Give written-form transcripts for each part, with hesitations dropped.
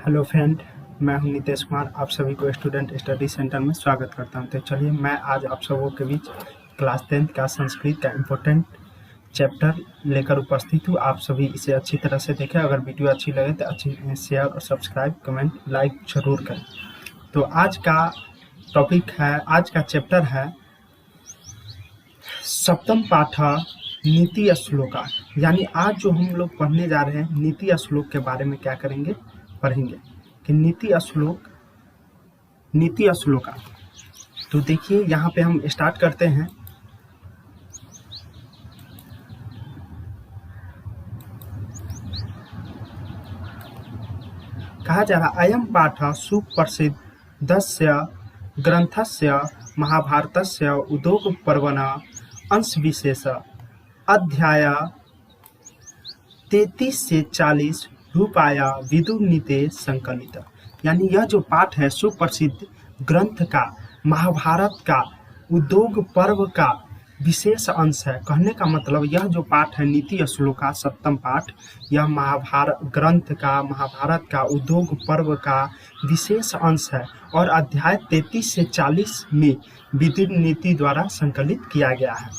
Hello friend, मैं हूं नितेश कुमार। आप सभी को स्टूडेंट स्टडी सेंटर में स्वागत करता हूं। तो चलिए मैं आज आप सबों के बीच क्लास 10th का संस्कृत का इम्पोर्टेंट चैप्टर लेकर उपस्थित हूं। आप सभी इसे अच्छी तरह से देखें। अगर वीडियो अच्छी लगे तो अच्छी शेयर और सब्सक्राइब, कमेंट, लाइक जरूर करें। तो आज का टॉपिक है, आज का चैप्टर है सप्तम पाठ नीति श्लोका। यानी आज जो हम लोग पढ़ने जा रहे हैं नीति श्लोक के बारे में क्या करेंगे, पढ़ेंगे कि नीति श्लोका। तो देखिए यहाँ पे हम स्टार्ट करते हैं। कहा जा रहा अयम पाठ सुप्रसिद्धस्य ग्रंथस्य महाभारतस्य उद्योग पर्वण अंश विशेष अध्याय 33 से 40 रूपाया विदुर नीते संकलित। यानी यह जो पाठ है सुप्रसिद्ध ग्रंथ का, महाभारत का, उद्योग पर्व का विशेष अंश है। कहने का मतलब यह जो पाठ है नीति श्लोका सप्तम पाठ, यह महाभारत ग्रंथ का, महाभारत का, उद्योग पर्व का विशेष अंश है और अध्याय 33 से 40 में विदुर नीति द्वारा संकलित किया गया है।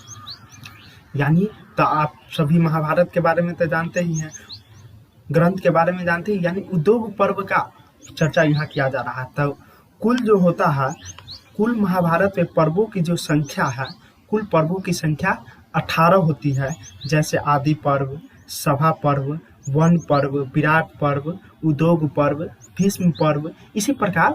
यानी तो आप सभी महाभारत के बारे में तो जानते ही हैं, ग्रंथ के बारे में जानते हैं। यानी उद्योग पर्व का चर्चा यहाँ किया जा रहा है। तो कुल जो होता है, कुल महाभारत में पर्वों की जो संख्या है, कुल पर्वों की संख्या 18 होती है। जैसे आदि पर्व, सभा पर्व, वन पर्व, विराट पर्व, उद्योग पर्व, भीष्म पर्व, इसी प्रकार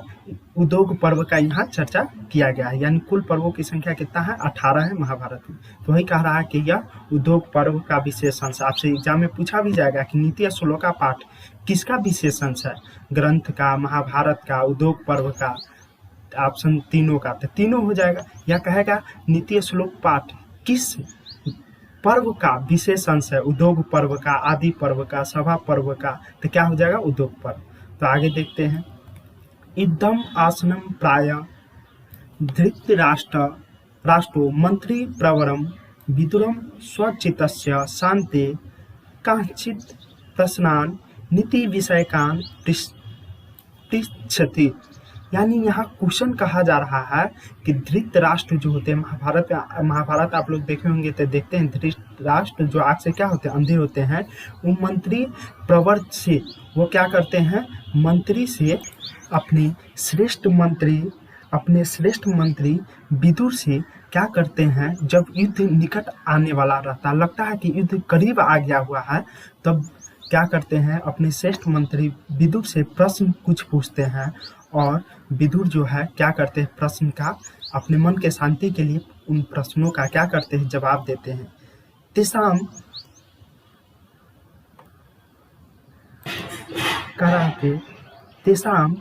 उद्योग पर्व का यहाँ चर्चा किया गया है। यानी कुल पर्वों की संख्या कितना है, 18 है महाभारत में। तो वही कह रहा है कि यह उद्योग पर्व का विशेष अंश। आपसे एग्जाम में पूछा भी जाएगा कि नीति श्लोका पाठ किसका विशेष अंश है, ग्रंथ का, महाभारत का, उद्योग पर्व का, ऑप्शन तीनों का, तो तीनों हो जाएगा। यह कहेगा नीति श्लोक पाठ किस पर्व का विशेष अंश है, उद्योग पर्व का, आदि पर्व का, सभा पर्व का, तो क्या हो जाएगा, उद्योग पर्व। तो आगे देखते हैं। इदम आसनम प्राय धृतराष्ट्रो मंत्री प्रवरम विदुरम स्वचितस्य शांते कांचित प्रश्नान नीति विषयकान पृच्छति। यानी यहाँ क्वेश्चन कहा जा रहा है कि धृतराष्ट्र जो होते हैं, महाभारत आप लोग देखे होंगे तो देखते हैं, धृतराष्ट्र जो आग से क्या होते हैं, अंधे होते हैं। वो मंत्री प्रवर से वो क्या करते हैं, मंत्री से अपने श्रेष्ठ मंत्री विदुर से क्या करते हैं, जब युद्ध निकट आने वाला रहता, लगता है कि युद्ध करीब आ गया हुआ है, तब क्या करते हैं, अपने श्रेष्ठ मंत्री विदुर से प्रश्न कुछ पूछते हैं। और विदुर जो है क्या करते हैं, प्रश्न का अपने मन के शांति के लिए उन प्रश्नों का क्या करते हैं, जवाब देते हैं। तेसाम कराते तेसाम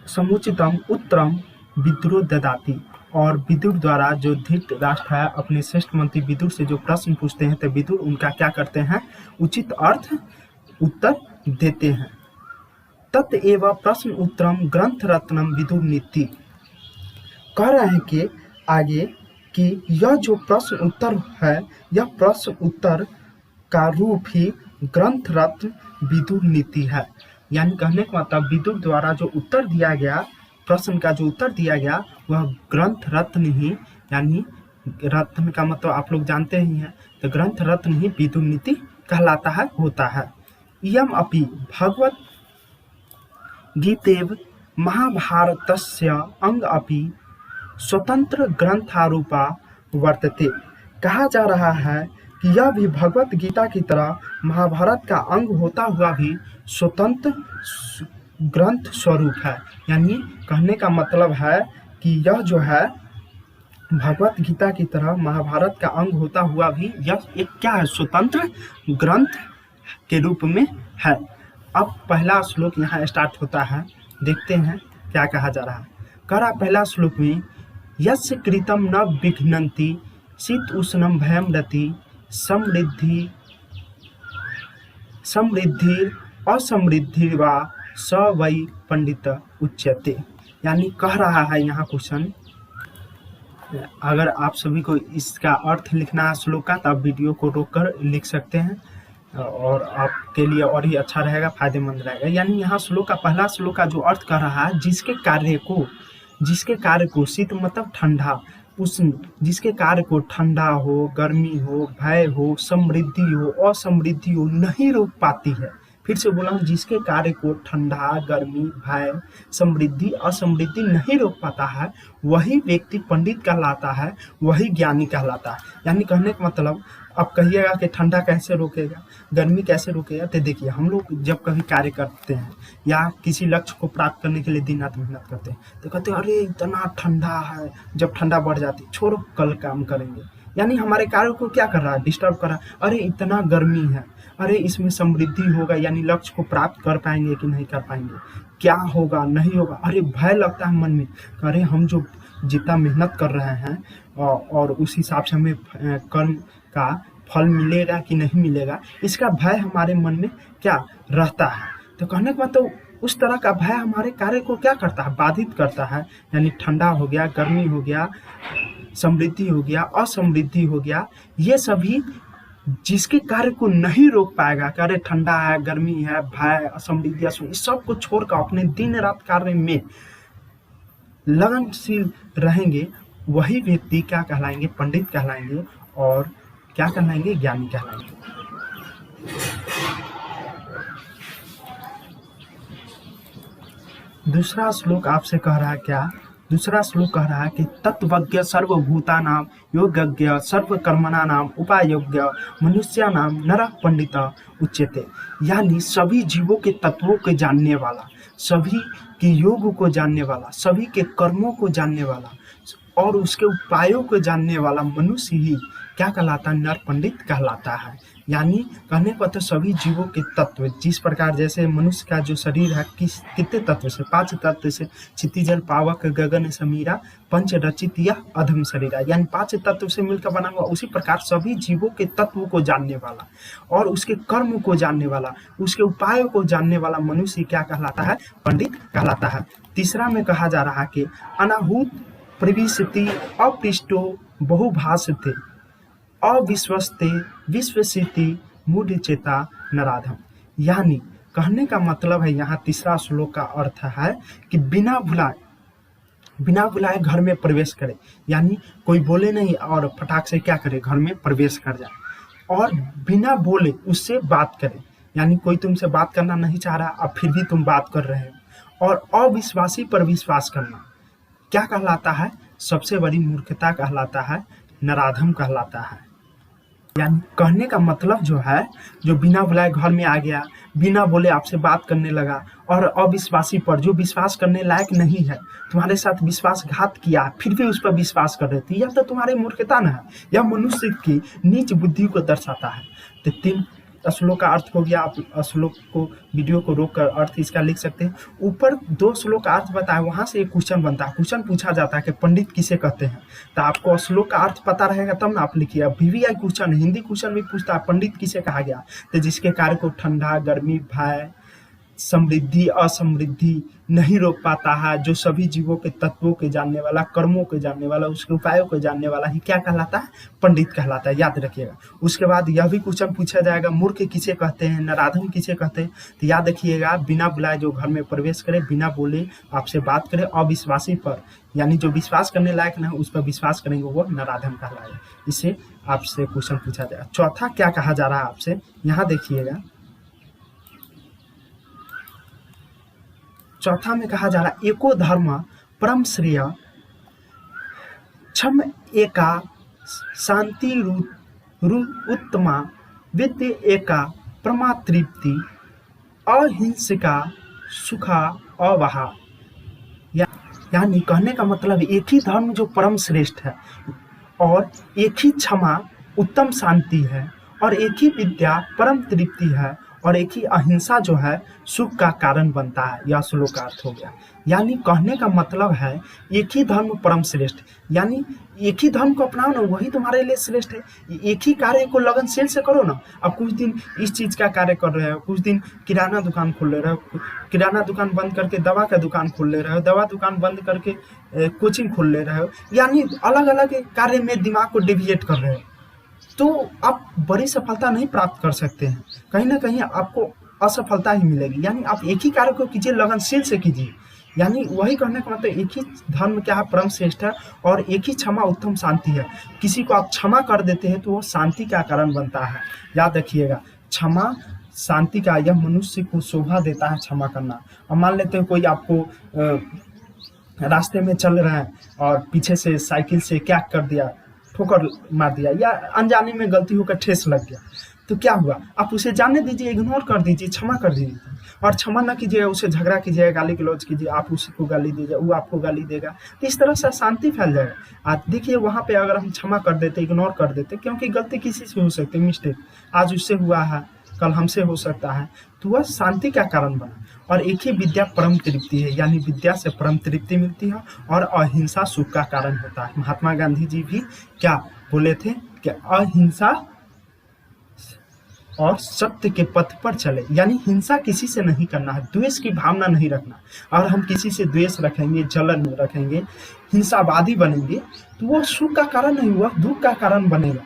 समुचितम उत्तरम विदुर ददाति। और विदुर द्वारा जो धृतराष्ट्र है अपने श्रेष्ठ मंत्री विदुर से जो प्रश्न पूछते हैं, तो विदुर उनका क्या करते हैं, उचित उत्तर देते हैं। तत्एव प्रश्न उत्तरम ग्रंथ रत्नम विदुर नीति। कह रहे हैं कि आगे कि यह जो प्रश्न उत्तर है, यह प्रश्न उत्तर का रूप ही ग्रंथ रत्न विदुर नीति है। यानी कहने का मतलब विदुर द्वारा जो उत्तर दिया गया, प्रश्न का जो उत्तर दिया गया, वह ग्रंथ रत्न ही, यानी रत्न का मतलब आप लोग जानते ही हैं, तो ग्रंथ रत्न ही विदुर नीति कहलाता है, होता है। इयम अपि भगवत गीतेव महाभारतस्य अंग अपि स्वतंत्र ग्रंथारूपा वर्तते। कहा जा रहा है कि यह भी भगवत गीता की तरह महाभारत का अंग होता हुआ भी स्वतंत्र ग्रंथ स्वरूप है। यानी कहने का मतलब है कि यह जो है भगवत गीता की तरह महाभारत का अंग होता हुआ भी यह एक क्या है, स्वतंत्र ग्रंथ के रूप में है। अब पहला श्लोक यहाँ स्टार्ट होता है, देखते हैं क्या कहा जा रहा है। कह रहा पहला श्लोक में, यस्य कृतम न विघ्नन्ति शीत उष्णम भयम रति समृद्धि असमृद्धि वा स वै पंडित उच्यते। यानी कह रहा है यहाँ क्वेश्चन, अगर आप सभी को इसका अर्थ लिखना है श्लोक का तो आप वीडियो को रोककर लिख सकते हैं और आपके लिए और ही अच्छा रहेगा, फायदेमंद रहेगा। यानी यहाँ श्लोक का पहला श्लोक का जो अर्थ कर रहा है, जिसके कार्य को शीत मतलब ठंडा, उस जिसके कार्य को ठंडा हो, गर्मी हो, भय हो, समृद्धि हो, असमृद्धि हो नहीं रोक पाती है। फिर से बोला हूँ, जिसके कार्य को ठंडा, गर्मी, भय, समृद्धि, असमृद्धि नहीं रोक पाता है, वही व्यक्ति पंडित कहलाता है, वही ज्ञानी कहलाता है। यानी कहने का मतलब, अब कहिएगा कि ठंडा कैसे रोकेगा, गर्मी कैसे रोकेगा, तो देखिए हम लोग जब कभी कार्य करते हैं या किसी लक्ष्य को प्राप्त करने के लिए दिन रात मेहनत करते हैं तो कहते हैं अरे इतना ठंडा है, जब ठंडा बढ़ जाती छोड़ो कल काम करेंगे। यानी हमारे कार्य को क्या कर रहा है, डिस्टर्ब कर रहा है। अरे इतना गर्मी है, अरे इसमें समृद्धि होगा, यानी लक्ष्य को प्राप्त कर पाएंगे कि नहीं कर पाएंगे, क्या होगा नहीं होगा। अरे भय लगता है मन में, अरे हम जो जितना मेहनत कर रहे हैं और उस हिसाब से हमें कर्म का फल मिलेगा कि नहीं मिलेगा, इसका भय हमारे मन में क्या रहता है। तो कहने का मतलब उस तरह का भय हमारे कार्य को क्या करता है, बाधित करता है। यानी ठंडा हो गया, गर्मी हो गया, समृद्धि हो गया, असमृद्धि हो गया, ये सभी जिसके कार्य को नहीं रोक पाएगा, कार्य ठंडा है, गर्मी है, भय, असमृद्धि, इस सब को छोड़कर अपने दिन रात कार्य में लगनशील रहेंगे, वही व्यक्ति क्या कहलाएंगे, पंडित कहलाएंगे। और क्या कहलाएंगे, ज्ञानी कहलाएंगे। दूसरा श्लोक आपसे कह रहा है क्या, दूसरा श्लोक कह रहा है कि तत्वज्ञ सर्वभूतानां योगज्ञ सर्वकर्मणानां उपायोग्य मनुष्यानां नरः पंडित उच्यते। यानी सभी जीवों के तत्वों को जानने वाला, सभी के योग को जानने वाला, सभी के कर्मों को जानने वाला और उसके उपायों को जानने वाला मनुष्य ही क्या कहलाता है, नर पंडित कहलाता है। यानी कहने पर तो सभी जीवों के तत्व, जिस प्रकार जैसे मनुष्य का जो शरीर है कितने तत्व से, 5 तत्व से, क्षिति जल पावक गगन समीरा पंच रचित यह अधम शरीरा, यानी 5 तत्व से मिलकर बना हुआ। उसी प्रकार सभी जीवों के तत्व को जानने वाला और उसके कर्म को जानने वाला, उसके उपायों को जानने वाला मनुष्य क्या कहलाता है, पंडित कहलाता है। तीसरा में कहा जा रहा है कि अनाहूत प्रविशति अपृष्टो बहुभाषते अविश्वस्ते विश्वसिति मूढ़चेता नराधम। यानी कहने का मतलब है, यहाँ तीसरा श्लोक का अर्थ है कि बिना बुलाए घर में प्रवेश करे। यानी कोई बोले नहीं और फटाक से क्या करे, घर में प्रवेश कर जाए और बिना बोले उससे बात करे। यानी कोई तुमसे बात करना नहीं चाह रहा, अब फिर भी तुम बात कर रहे हो। और अविश्वासी पर विश्वास करना क्या कहलाता है, सबसे बड़ी मूर्खता कहलाता है, नराधम कहलाता है। यानी कहने का मतलब जो है, जो बिना बुलाए घर में आ गया, बिना बोले आपसे बात करने लगा और अविश्वासी पर, जो विश्वास करने लायक नहीं है, तुम्हारे साथ विश्वासघात किया, फिर भी उस पर विश्वास कर रहे थे, यह तो तुम्हारी मूर्खता न है, यह मनुष्य की नीच बुद्धि को दर्शाता है। तो 3 श्लोक का अर्थ हो गया। आप श्लोक को, वीडियो को रोक कर अर्थ इसका लिख सकते हैं। ऊपर 2 श्लोक का अर्थ बताया, वहां से एक क्वेश्चन बनता है, क्वेश्चन पूछा जाता है कि पंडित किसे कहते हैं, तो आपको श्लोक का अर्थ पता रहेगा तब ना आप लिखिए। VVI क्वेश्चन, हिंदी क्वेश्चन भी पूछता है पंडित किसे कहा गया, तो जिसके कार्य को ठंडा, गर्मी, भय, समृद्धि, असमृद्धि नहीं रोक पाता है, जो सभी जीवों के तत्वों के जानने वाला, कर्मों के जानने वाला, उसके उपायों को जानने वाला ही क्या कहलाता है, पंडित कहलाता है। याद रखिएगा। उसके बाद यह भी क्वेश्चन पूछा जाएगा, मूर्ख किसे कहते हैं, नराधम किसे कहते हैं, तो याद रखिएगा, बिना बुलाए जो घर में प्रवेश करे, बिना बोले आपसे बात करे, अविश्वासी पर, यानी जो विश्वास करने लायक न उस पर विश्वास करेंगे, वो नराधम कहलाएगा। इसे आपसे क्वेश्चन पूछा जाएगा। चौथा क्या कहा जा रहा है आपसे, यहाँ देखिएगा। चौथा में कहा जा रहा है, एको धर्म परम श्रेय क्षम एका शांति उत्तमा विद्य एका प्रमा तृप्ति अहिंसिका सुखा अवहा। यानी कहने का मतलब एक ही धर्म जो परम श्रेष्ठ है और एक ही क्षमा उत्तम शांति है और एक ही विद्या परम तृप्ति है और एक ही अहिंसा जो है सुख का कारण बनता है। यह श्लोक का अर्थ हो गया। यानी कहने का मतलब है एक ही धर्म परम श्रेष्ठ, यानी एक ही धर्म को अपनाओ ना, वही तुम्हारे लिए श्रेष्ठ है। एक ही कार्य को लगनशील से करो ना। अब कुछ दिन इस चीज का कार्य कर रहे हो, कुछ दिन किराना दुकान खोल ले रहे हो, किराना दुकान बंद करके दवा का दुकान खोल ले रहे हो, दवा दुकान बंद करके कोचिंग खोल ले रहे हो, यानी अलग अलग कार्य में दिमाग को डिविएट कर रहे हो, तो आप बड़ी सफलता नहीं प्राप्त कर सकते हैं। कहीं ना कहीं आपको असफलता ही मिलेगी। यानी आप एक ही कार्य को कीजिए, लगनशील से कीजिए। यानी वही कहने का मतलब एक ही धर्म क्या है, परम श्रेष्ठ है, और एक ही क्षमा उत्तम शांति है। किसी को आप क्षमा कर देते हैं तो वो शांति का कारण बनता है। याद रखिएगा, क्षमा शांति का, यह मनुष्य को शोभा देता है क्षमा करना। अब मान लेते हैं कोई आपको रास्ते में चल रहे हैं और पीछे से साइकिल से क्या कर दिया, ठोकर मार दिया, या अनजाने में गलती होकर ठेस लग गया, तो क्या हुआ, आप उसे जाने दीजिए, इग्नोर कर दीजिए, क्षमा कर दीजिए। और क्षमा न कीजिए, उसे झगड़ा कीजिए, गाली गलौज कीजिए, आप उसी को गाली दीजिए, वो आपको गाली देगा, तो इस तरह से शांति फैल जाएगा। आप देखिए वहाँ पे अगर हम क्षमा कर देते, इग्नोर कर देते, क्योंकि गलती किसी से हो सकती है, मिस्टेक आज उससे हुआ है, कल हमसे हो सकता है, तो वह शांति का कारण बना। और एक ही विद्या परम तृप्ति है, यानी विद्या से परम तृप्ति मिलती है, और अहिंसा सुख का कारण होता है। महात्मा गांधी जी भी क्या बोले थे कि अहिंसा और सत्य के पथ पर चले, यानी हिंसा किसी से नहीं करना है, द्वेष की भावना नहीं रखना। और हम किसी से द्वेष रखेंगे, जलन रखेंगे, हिंसावादी बनेंगे, तो वो सुख का कारण नहीं, वह दुख का कारण बनेगा।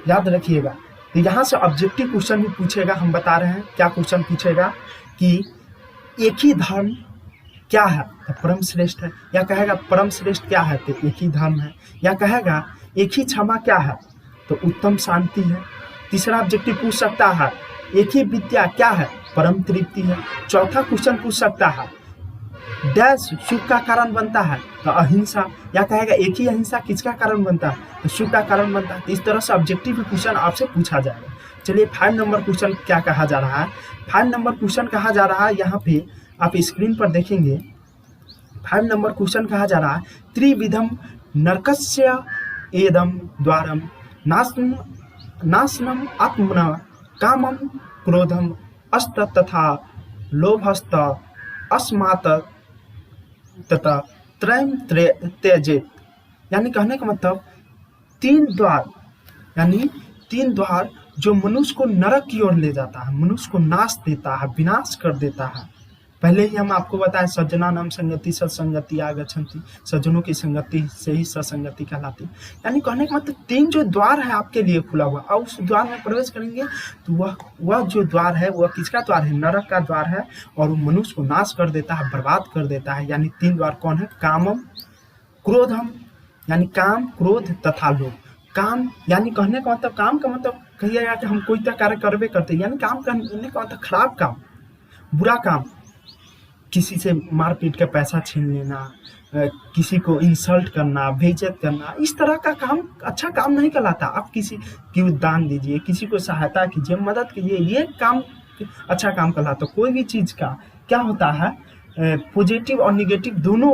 याद रखिएगा। तो यहाँ से ऑब्जेक्टिव क्वेश्चन भी पूछेगा, हम बता रहे हैं क्या क्वेश्चन पूछेगा कि एक ही धर्म क्या है, तो परम श्रेष्ठ है, या कहेगा परम श्रेष्ठ क्या है, तो एक ही धर्म है, या कहेगा एक ही क्षमा क्या है, तो उत्तम शांति है। तीसरा ऑब्जेक्टिव पूछ सकता है एक ही विद्या क्या है, परम तृप्ति है। चौथा क्वेश्चन पूछ सकता है डैश सुख का कारण बनता है, तो अहिंसा, या कहेगा एक ही अहिंसा किसका कारण बनता है, तो सुख का कारण बनता है। तो इस तरह से ऑब्जेक्टिव क्वेश्चन आपसे पूछा जाएगा। चलिए 5 नंबर क्वेश्चन क्या कहा जा रहा है। 5 नंबर क्वेश्चन कहा जा रहा है, यहाँ पे आप स्क्रीन पर देखेंगे, 5 नंबर क्वेश्चन कहा जा रहा है त्रिविधम नरकस्य एदम द्वारम नाशनम आत्मना कामम क्रोधम अस्त तथा लोभस्त अस्मात् तथा त्रयम त्यजेत। यानी कहने का मतलब 3 द्वार, यानी 3 द्वार जो मनुष्य को नरक की ओर ले जाता है, मनुष्य को नाश देता है, विनाश कर देता है। पहले ही हम आपको बताएं सज्जना नाम संगति सत्संगति आगच्छन्ति, सज्जनों की संगति से ही सत्संगति कहलाती। यानी कहने का मतलब 3 जो द्वार है आपके लिए खुला हुआ, और उस द्वार में प्रवेश करेंगे तो वह जो द्वार है वह किसका द्वार है, नरक का द्वार है, और वो मनुष्य को नाश कर देता है, बर्बाद कर देता है। यानी 3 द्वार कौन है, कामम क्रोधम, यानी काम क्रोध तथा लोभ। काम यानी कहने का मतलब, काम का मतलब कहिएगा कि हम कोई कार्य करवे करते, यानी काम करने का मतलब खराब काम, बुरा काम, किसी से मारपीट के पैसा छीन लेना, किसी को इंसल्ट करना, बेइज्जत करना, इस तरह का काम अच्छा काम नहीं कहलाता। आप किसी की दान दीजिए, किसी को सहायता कीजिए, मदद कीजिए, ये काम अच्छा काम कहलाता। कोई भी चीज़ का क्या होता है, पॉजिटिव और निगेटिव दोनों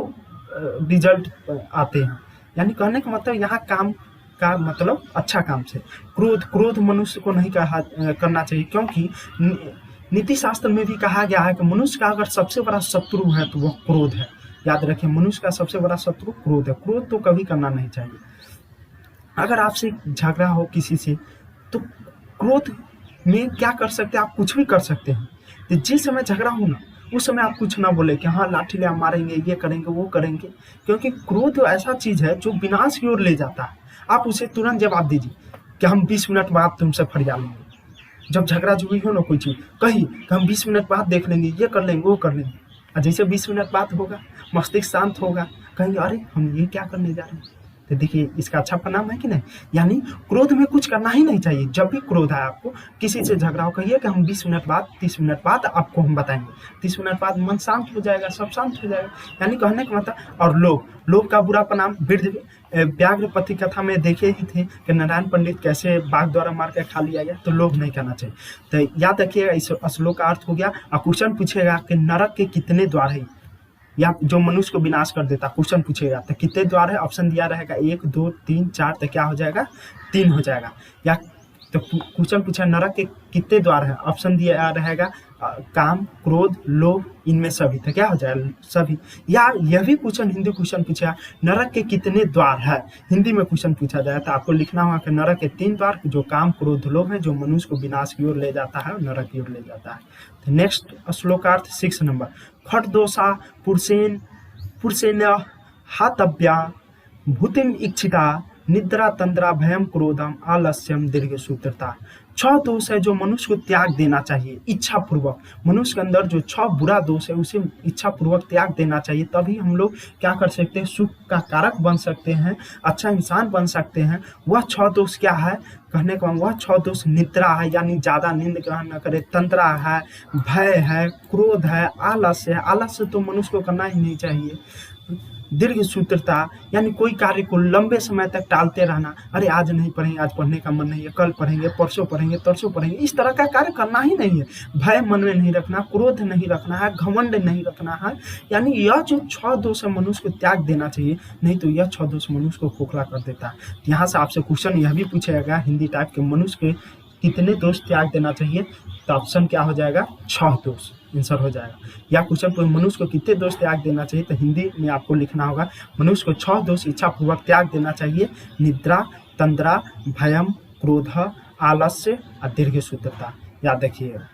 रिजल्ट आते हैं। यानी कहने का मतलब यहाँ काम का मतलब अच्छा काम से। क्रोध मनुष्य को नहीं करना चाहिए, क्योंकि नीति शास्त्र में भी कहा गया है कि मनुष्य का अगर सबसे बड़ा शत्रु है तो वह क्रोध है। याद रखें, मनुष्य का सबसे बड़ा शत्रु क्रोध है। क्रोध तो कभी करना नहीं चाहिए। अगर आपसे झगड़ा हो किसी से, तो क्रोध में क्या कर सकते हैं, आप कुछ भी कर सकते हैं। तो जिस समय झगड़ा हो ना, उस समय आप कुछ ना बोले कि हाँ लाठी ले मारेंगे, ये करेंगे, वो करेंगे, क्योंकि क्रोध ऐसा चीज है जो विनाश की ओर ले जाता है। आप उसे तुरंत जवाब दीजिए कि हम 20 मिनट बाद तुमसे फरिया लेंगे। जब झगड़ा जुड़ी हो ना कोई चीज, कही कि हम 20 मिनट बाद देख लेंगे, ये कर लेंगे, वो कर लेंगे, और जैसे 20 मिनट बाद होगा, मस्तिष्क शांत होगा, कहेंगे अरे हम ये क्या करने जा रहे हैं। तो देखिए इसका अच्छा परिणाम है कि नहीं। यानी क्रोध में कुछ करना ही नहीं चाहिए। जब भी क्रोध आए आपको, किसी से झगड़ा हो, कहिए कि हम 20 मिनट बाद 30 मिनट बाद आपको हम बताएंगे। 30 मिनट बाद मन शांत हो जाएगा, सब शांत हो जाएगा। यानी कहने का मतलब, और लोभ का बुरा परिणाम वृद्ध व्याघ्र पति कथा में देखे ही थे कि नारायण पंडित कैसे बाघ द्वारा मार के खा लिया गया। तो लोभ नहीं करना चाहिए। तो याद रखिएगा, इस श्लोक का अर्थ हो गया। और क्वेश्चन पूछेगा कि नरक के कितने द्वार है, या जो मनुष्य को विनाश कर देता, क्वेश्चन पूछेगा तो कितने द्वार है, ऑप्शन दिया रहेगा 1 2 3 4, तो क्या हो जाएगा 3 हो जाएगा। या तो क्वेश्चन पूछा नरक के कितने द्वार हैं, ऑप्शन दिया रहेगा काम, क्रोध, लोभ, इनमें सभी। तो क्या हो जाएगा सभी। या यह भी क्वेश्चन हिंदी क्वेश्चन पूछा नरक के कितने द्वार है, हिंदी में क्वेश्चन पूछा जाए तो आपको लिखना होगा कि नरक के 3 द्वार जो काम, क्रोध, लोभ है, जो मनुष्य को विनाश की ओर ले जाता है, नरक की ओर ले जाता है। तो नेक्स्ट श्लोकार्थ 6 नंबर, खट दोषा पुरुषेन हातव्या भूतिम इच्छिता निद्रा तंद्रा भयम क्रोधम आलस्यम दीर्घ सूत्रता। 6 दोष है जो मनुष्य को त्याग देना चाहिए इच्छा पूर्वक। मनुष्य के अंदर जो 6 बुरा दोष है उसे इच्छा पूर्वक त्याग देना चाहिए, तभी हम लोग क्या कर सकते हैं, सुख का कारक बन सकते हैं, अच्छा इंसान बन सकते हैं। वह 6 दोष क्या है, कहने का वह 6 दोष निद्रा है, यानी ज्यादा नींद ग्रहण न करे, तंत्रा है, भय है, क्रोध है, आलस्य है, आलस्य तो मनुष्य को करना ही नहीं चाहिए, दीर्घ सूत्रता यानी कोई कार्य को लंबे समय तक टालते रहना, अरे आज नहीं पढ़ेंगे, आज पढ़ने का मन नहीं है, कल पढ़ेंगे, परसों पढ़ेंगे, तरसों पढ़ेंगे, इस तरह का कार्य करना ही नहीं है। भय मन में नहीं रखना, क्रोध नहीं रखना है, घमंड नहीं रखना है, यानी यह जो 6 दोष है मनुष्य को त्याग देना चाहिए, नहीं तो यह 6 दोष मनुष्य को खोखला कर देता है। यहाँ से आपसे क्वेश्चन यह भी पूछेगा हिंदी टाइप के, मनुष्य के कितने दोष त्याग देना चाहिए, तो ऑप्शन क्या हो जाएगा 6 दोष आंसर हो जाएगा। या क्वेश्चन को मनुष्य को कितने दोष त्याग देना चाहिए, तो हिंदी में आपको लिखना होगा मनुष्य को 6 दोष इच्छा पूर्वक त्याग देना चाहिए, निद्रा, तंद्रा, भयम, क्रोध, आलस्य और दीर्घ सूत्रता। याद रखिएगा।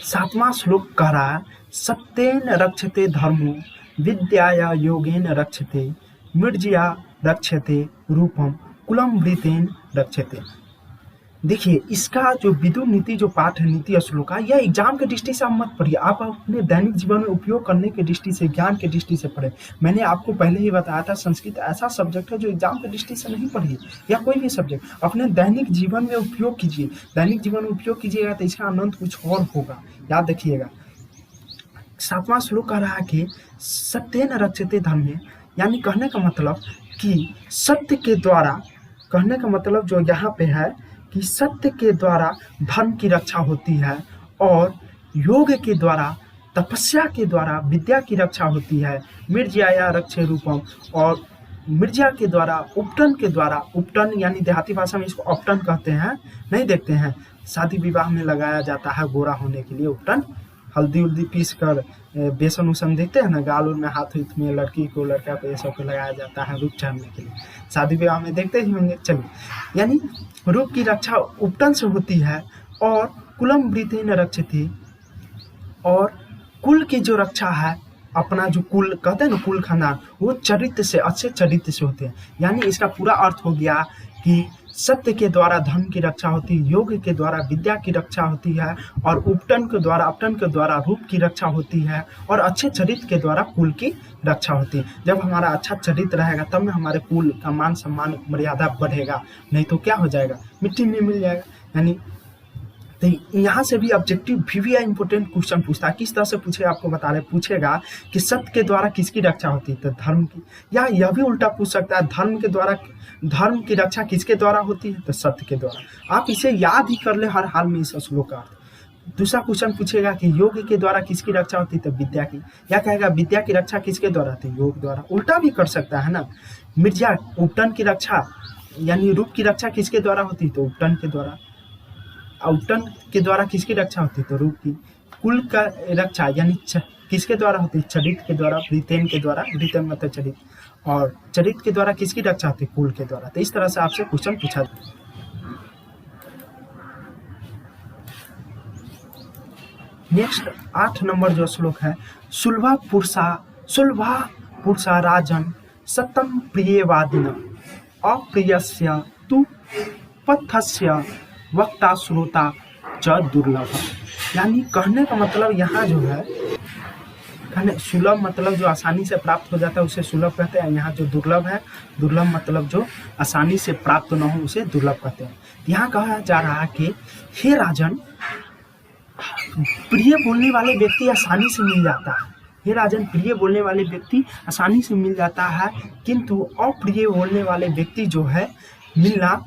7वां श्लोक कह रहा है सत्येन रक्षते धर्मो विद्याया योगेन रक्षते मृज्या रक्षते रूपम कुलम वृतेन रक्षते। देखिए इसका जो विदुर नीति जो पाठ है नीति श्लोक का, यह एग्जाम के दृष्टि से आप मत पढ़िए, आप अपने दैनिक जीवन में उपयोग करने के दृष्टि से, ज्ञान के दृष्टि से पढ़े। मैंने आपको पहले ही बताया था संस्कृत ऐसा सब्जेक्ट है जो एग्जाम के दृष्टि से नहीं पढ़िए, या कोई भी सब्जेक्ट अपने दैनिक जीवन में उपयोग कीजिए। दैनिक जीवन में उपयोग कीजिएगा तो इसका आनंद कुछ और होगा, याद रखिएगा। 7वां श्लोक कह रहा है कि सत्येन रक्षते धर्मे, यानी कहने का मतलब कि सत्य के द्वारा, कहने का मतलब जो यहाँ पे है कि सत्य के द्वारा धर्म की रक्षा होती है, और योग के द्वारा, तपस्या के द्वारा विद्या की रक्षा होती है। मृज्या रक्षे रूपम, और मृज्या के द्वारा, उपटन के द्वारा, उपटन यानी देहाती भाषा में इसको उपटन कहते हैं, नहीं देखते हैं शादी विवाह में लगाया जाता है गोरा होने के लिए उपटन, हल्दी उल्दी पीस कर बेसन उसन देखते हैं ना, गाल में हाथ में लड़की को लड़का को ये सब को लगाया जाता है रूप चढ़ने के लिए, शादी विवाह में देखते ही होंगे। चलिए, यानी रूप की रक्षा उपटन से होती है, और कुलम वृतेन रक्षते, और कुल की जो रक्षा है, अपना जो कुल कहते हैं ना कुल खानदान, वो चरित्र से, अच्छे चरित्र से होते हैं। यानी इसका पूरा अर्थ हो गया कि सत्य के द्वारा धर्म की रक्षा होती है, योग के द्वारा विद्या की रक्षा होती है, और उपटन के द्वारा, अपटन के द्वारा रूप की रक्षा होती है, और अच्छे चरित्र के द्वारा कुल की रक्षा होती है। जब हमारा अच्छा चरित्र रहेगा तब में हमारे कुल का मान सम्मान मर्यादा बढ़ेगा, नहीं तो क्या हो जाएगा, मिट्टी में मिल जाएगा। यानी तो यहाँ से भी ऑब्जेक्टिव भी इंपोर्टेंट क्वेश्चन पूछता है, किस तरह से पूछेगा आपको बता रहे, पूछेगा कि सत्य के द्वारा किसकी रक्षा होती है, तो धर्म की। या यह भी उल्टा पूछ सकता है, धर्म के द्वारा, धर्म की रक्षा किसके द्वारा होती है, तो सत्य के द्वारा। आप इसे याद ही कर ले हर हाल में इस श्लोक का। दूसरा क्वेश्चन पूछेगा कि योग के द्वारा किसकी रक्षा होती है, तो विद्या की। या कहेगा विद्या की रक्षा किसके द्वारा, तो योग द्वारा। उल्टा भी कर सकता है ना, मृज्या उपटन की रक्षा यानी रूप की रक्षा किसके द्वारा होती है, तो उपटन के द्वारा। उपटन के द्वारा किसकी रक्षा होती है, तो रूप की। कुल का रक्षा यानी किसके द्वारा होती है, चरित्र के द्वारा, वृतेन के द्वारा, वृतेन मतलब चरित्र, और चरित्र के द्वारा किसकी रक्षा होती है, कुल के द्वारा। तो इस तरह से आपसे क्वेश्चन पूछा जाता है। नेक्स्ट 8 नंबर जो श्लोक है, सुलभा पुरुषा राजन सतम प्रियवादिन अप्रियस्य तु पथस्य वक्ता श्रोता च दुर्लभ। यानी कहने का मतलब यहाँ जो है, कहने सुलभ मतलब जो आसानी से प्राप्त हो जाता है उसे सुलभ कहते हैं। यहाँ जो दुर्लभ है, दुर्लभ मतलब जो आसानी से प्राप्त न हो उसे दुर्लभ कहते हैं। यहाँ कहा जा रहा है कि हे राजन, प्रिय बोलने वाले व्यक्ति आसानी से मिल जाता है। हे राजन, प्रिय बोलने वाले व्यक्ति आसानी से मिल जाता है, किंतु अप्रिय बोलने वाले व्यक्ति जो है मिलना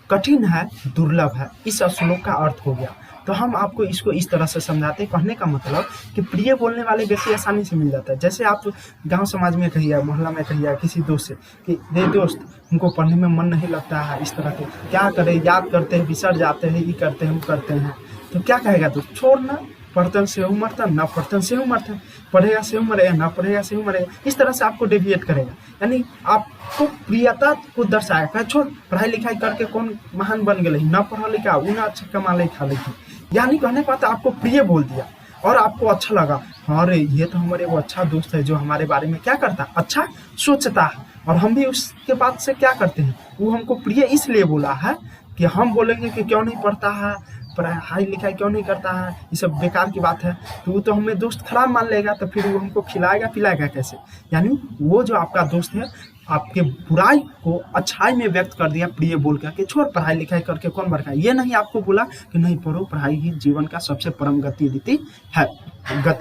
कठिन है, दुर्लभ है। इस श्लोक का अर्थ हो गया। तो हम आपको इसको इस तरह से समझाते हैं। कहने का मतलब कि प्रिय बोलने वाले व्यक्ति आसानी से मिल जाता है। जैसे आप गांव समाज में कहिए, मोहल्ला में कहिए किसी दोस्त से कि रे दोस्त, हमको पढ़ने में मन नहीं लगता है, इस तरह के क्या करें, याद करते हैं, बिसर जाते हैं, ये करते हैं, वो करते हैं, तो क्या कहेगा दोस्त? छोड़ना, पढ़तन से हूँ मरतन, ना पढ़तन से हूँ मरतन, पढ़ेगा से हूँ मरेगा, ना पढ़ेगा से हूँ मरेगा, इस तरह से आपको डेविएट करेगा। यानी आपको प्रियता को दर्शाएगा। छोड़, पढ़ाई लिखाई करके कौन महान बन गए, ना पढ़ा लिखा वो ना अच्छा कमा लिखा लेखी, यानी कहने का मतलब आपको प्रिय बोल दिया और आपको अच्छा लगा, हाँ रे ये तो हमारे वो अच्छा दोस्त है जो हमारे बारे में क्या करता है, अच्छा सोचता है। और हम भी उसके बाद से क्या करते हैं, वो हमको प्रिय इसलिए बोला है कि हम बोलेंगे कि क्यों नहीं पढ़ता है, पढ़ाई लिखाई क्यों नहीं करता है, ये सब बेकार की बात है, तो वो तो हमें दोस्त खराब मान लेगा, तो फिर वो हमको खिलाएगा पिलाएगा कैसे? यानी वो जो आपका दोस्त है आपके बुराई को अच्छाई में व्यक्त कर दिया प्रिय बोल कर के, छोड़ पढ़ाई लिखाई करके कौन बरका। ये नहीं आपको बोला कि नहीं पढ़ो, पढ़ाई ही जीवन का सबसे परम गति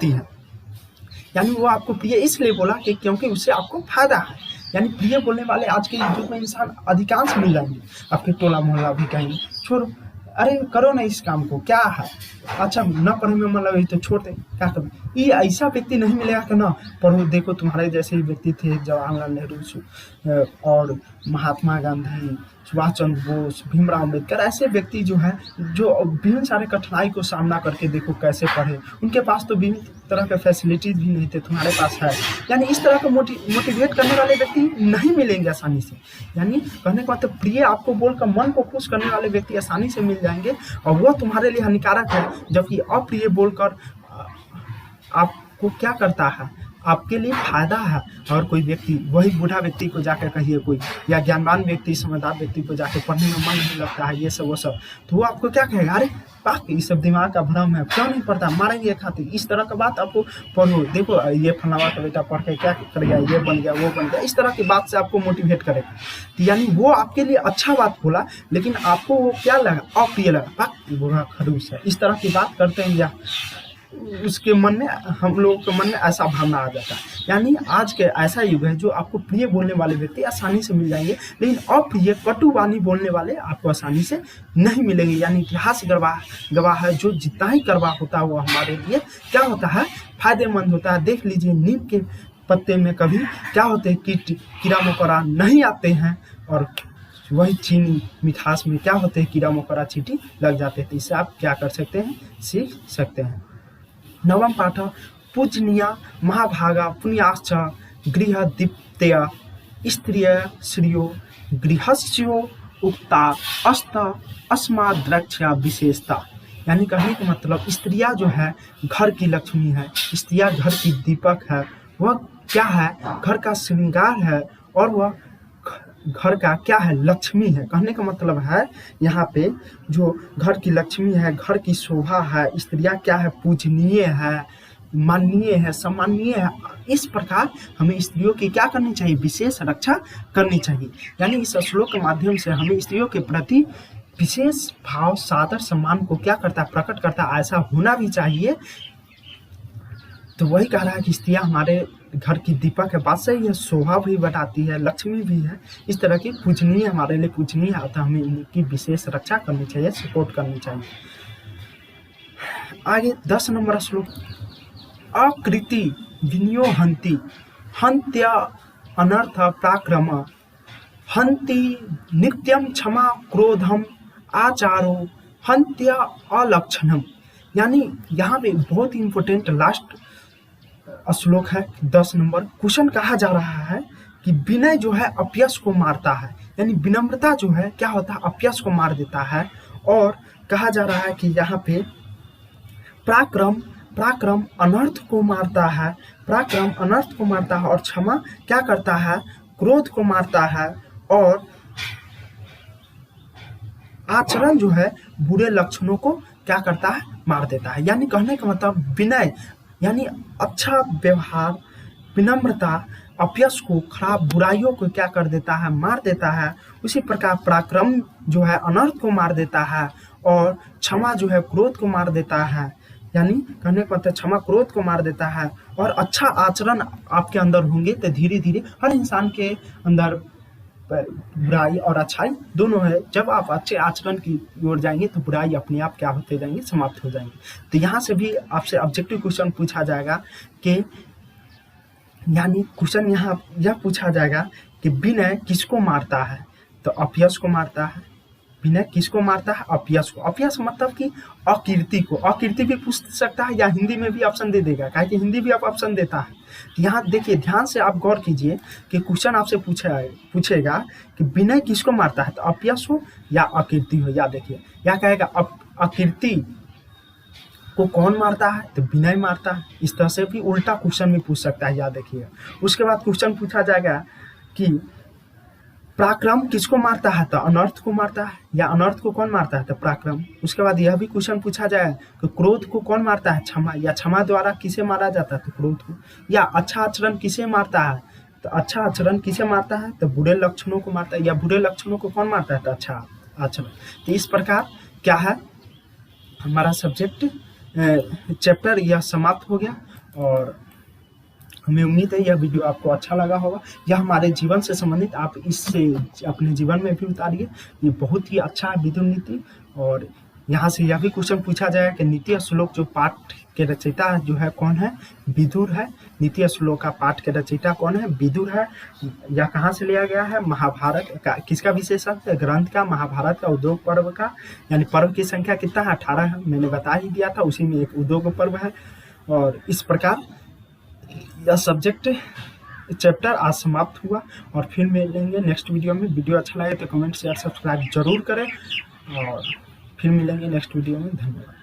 है। यानी वो आपको प्रिय इसलिए बोला कि क्योंकि उससे आपको फायदा है। यानी प्रिय बोलने वाले आज के युग में इंसान अधिकांश मिल जाएंगे, आपके टोला मोहल्ला भी कहेंगे छोड़ो, अरे करो ना इस काम को, क्या है, अच्छा न पढ़ने में मन लगे तो छोड़ दे, क्या करो। ये ऐसा व्यक्ति नहीं मिलेगा कि ना पढ़ो। देखो तुम्हारे जैसे ही व्यक्ति थे जवाहरलाल नेहरू और महात्मा गांधी, सुभाष चंद्र बोस, भीमराव अम्बेडकर, ऐसे व्यक्ति जो है जो विभिन्न सारे कठिनाई को सामना करके देखो कैसे पढ़े, उनके पास तो विभिन्न तरह के फैसिलिटीज भी नहीं थे, तुम्हारे पास है। यानी इस तरह को मोटिवेट करने वाले व्यक्ति नहीं मिलेंगे आसानी से। यानी कहने का मतलब प्रिय आपको बोलकर मन को खुश करने वाले व्यक्ति आसानी से मिल जाएंगे और वो तुम्हारे लिए हानिकारक है, जबकि अप्रिय बोलकर आपको क्या करता है, आपके लिए फायदा है। और कोई व्यक्ति, वही बूढ़ा व्यक्ति को जाकर कहिए कोई, या ज्ञानवान व्यक्ति, समझदार व्यक्ति को जाकर पढ़ने में मन नहीं लगता है, ये सब वो सब, तो वो आपको क्या कहेगा, अरे पाक ये सब दिमाग का भ्रम है, क्यों नहीं पढ़ता, मारेंगे खाते, इस तरह का बात आपको पढ़ो, देखो ये फलावा का बेटा पढ़ के क्या कर गया, ये बन गया, वो बन गया, इस तरह की बात से आपको मोटिवेट करेगा। तो यानी वो आपके लिए अच्छा बात बोला, लेकिन आपको वो क्या लगा, अप्रिय लगा, पाक बूढ़ा खड़ूस है, इस तरह की बात करते हैं, या उसके मन में, हम लोगों के मन में ऐसा भावना आ जाता है। यानी आज के ऐसा युग है जो आपको प्रिय बोलने वाले व्यक्ति आसानी से मिल जाएंगे, लेकिन अप्रिय कटुवाणी बोलने वाले आपको आसानी से नहीं मिलेंगे। यानी इतिहास गवाह है, जो जितना ही करवा होता है वो हमारे लिए क्या होता है, फायदेमंद होता है। देख लीजिए नीम के पत्ते में कभी क्या होते हैं, कीड़ा मकोड़ा नहीं आते हैं, और वही चीनी मिठास में क्या होते हैं, कीड़ा मकोड़ा चींटी लग जाते हैं। तो इससे आप क्या कर सकते हैं, सीख सकते हैं। नवम पाठ, पूजनीय महाभागा पुण्याश्च गृह दीप्तय स्त्रिय श्रियो गृहस्यो उक्ता अस्त अस्माद्रक्षा विशेषता। यानी कहने का मतलब स्त्रियां जो है घर की लक्ष्मी है, स्त्रियां घर की दीपक है, वह क्या है, घर का श्रृंगार है, और वह घर का क्या है, लक्ष्मी है। कहने का मतलब है यहाँ पे जो घर की लक्ष्मी है, घर की शोभा है, स्त्रियां क्या है, पूजनीय है, माननीय है, सम्माननीय है। इस प्रकार हमें स्त्रियों की क्या करनी चाहिए, विशेष रक्षा करनी चाहिए। यानी इस श्लोक के माध्यम से हमें स्त्रियों के प्रति विशेष भाव, सादर, सम्मान को क्या करता है, प्रकट करता है। ऐसा होना भी चाहिए। तो वही कह रहा है कि स्त्रियां हमारे घर की दीपक है, बात सही है, शोभा भी बढ़ाती है, लक्ष्मी भी है, इस तरह की पूजनीय, हमारे लिए पूजनीय है, तो हमें इनकी विशेष रक्षा करनी चाहिए, सपोर्ट करनी चाहिए। आगे 10 नंबर श्लोक, अकृति विनियो हंति हंत्य अनर्थ पराक्रम हंति नित्यम क्षमा क्रोधम आचारो हंत्य अलक्षणम। यानी यहाँ पे बहुत ही इंपॉर्टेंट लास्ट श्लोक है, 10 नंबर। क्वेश्चन कहा जा रहा है कि विनय जो है अपयश को मारता है, यानी विनम्रता जो है क्या होता है, अपयश को मार देता है। और कहा जा रहा है कि यहाँ पे पराक्रम अनर्थ को मारता है, पराक्रम अनर्थ को मारता है, और क्षमा क्या करता है, क्रोध को मारता है, और आचरण जो है बुरे लक्षणों को क्या करता है, मार देता है। यानी कहने का मतलब विनय यानी अच्छा व्यवहार, विनम्रता अपयश को, खराब बुराइयों को क्या कर देता है, मार देता है। उसी प्रकार पराक्रम जो है अनर्थ को मार देता है, और क्षमा जो है क्रोध को मार देता है। यानी कहने का मतलब क्षमा क्रोध को मार देता है। और अच्छा आचरण आपके अंदर होंगे तो धीरे धीरे हर इंसान के अंदर बुराई और अच्छाई दोनों है। जब आप अच्छे आचरण की ओर जाएंगे तो बुराई अपने आप क्या होते जाएंगे, समाप्त हो जाएंगे। तो यहाँ से भी आपसे ऑब्जेक्टिव क्वेश्चन पूछा जाएगा कि यानी क्वेश्चन यहाँ यह पूछा जाएगा कि विनय किसको मारता है, तो अपयश को मारता है। विनय किसको मारता है, अपयश को। अपयश मतलब कि अकीर्ति को। अकीर्ति भी पूछ सकता है या हिंदी में भी ऑप्शन दे देगा, काहे कि हिंदी भी आप ऑप्शन देता है। यहाँ देखिए ध्यान से आप गौर कीजिए कि क्वेश्चन आपसे पूछेगा कि विनय किसको मारता है, तो अपयश हो या अकीर्ति हो। या देखिए या कहेगा अकीर्ति को कौन मारता है, तो विनय मारता है। इस तरह से भी उल्टा क्वेश्चन भी पूछ सकता है, याद रखिएगा। उसके बाद क्वेश्चन पूछा जाएगा कि पराक्रम किसको मारता है, तो अनर्थ को मारता है। या अनर्थ को कौन मारता है, तो पराक्रम। उसके बाद यह भी क्वेश्चन पूछा जाए कि क्रोध को कौन मारता है, क्षमा। या क्षमा द्वारा किसे मारा जाता है, तो क्रोध को। या अच्छा आचरण किसे मारता है, तो अच्छा आचरण किसे मारता है, तो बुरे लक्षणों को मारता है। या बुरे लक्षणों को कौन मारता है, तो अच्छा आचरण। तो इस प्रकार क्या है हमारा सब्जेक्ट चैप्टर यह समाप्त हो गया। और हमें उम्मीद है यह वीडियो आपको अच्छा लगा होगा। यह हमारे जीवन से संबंधित, आप इससे अपने जीवन में भी उतारिए। ये बहुत ही अच्छा है विदुर नीति। और यहाँ से यह भी क्वेश्चन पूछा जाएगा कि नीति श्लोक जो पाठ के रचयिता जो है कौन है, विदुर है। नीति श्लोक का पाठ के रचयिता कौन है, विदुर है। यह कहाँ से लिया गया है, महाभारत का। किसका विशेषण है, ग्रंथ का, महाभारत का उद्योग पर्व का। यानी पर्व की संख्या कितना है, 18 है, मैंने बता ही दिया था। उसी में एक उद्योग पर्व है। और इस प्रकार यह सब्जेक्ट चैप्टर आज समाप्त हुआ। और फिर मिलेंगे नेक्स्ट वीडियो में। वीडियो अच्छा लगे तो कमेंट शेयर सब्सक्राइब जरूर करें। और फिर मिलेंगे नेक्स्ट वीडियो में। धन्यवाद।